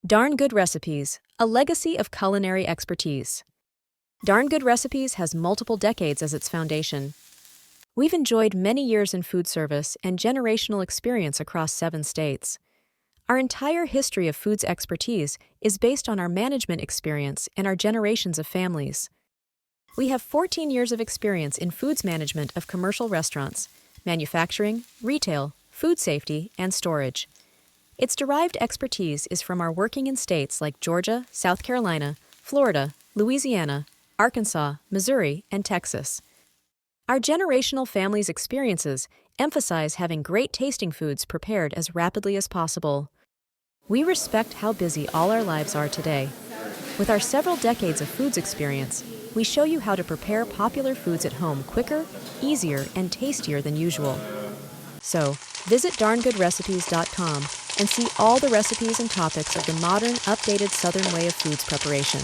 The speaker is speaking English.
Darn Good Recipes, a legacy of culinary expertise. Darn Good Recipes has multiple decades as its foundation. We've enjoyed many years in food service and generational experience across 7 states. Our entire history of foods expertise is based on our management experience and our generations of families. We have 14 years of experience in foods management of commercial restaurants, manufacturing, retail, food safety, and storage. Its derived expertise is from our working in states like Georgia, South Carolina, Florida, Louisiana, Arkansas, Missouri, and Texas. Our generational family's experiences emphasize having great tasting foods prepared as rapidly as possible. We respect how busy all our lives are today. With our several decades of foods experience, we show you how to prepare popular foods at home quicker, easier, and tastier than usual. So, visit darngoodrecipes.com and see all the recipes and topics of the modern, updated Southern way of foods preparation.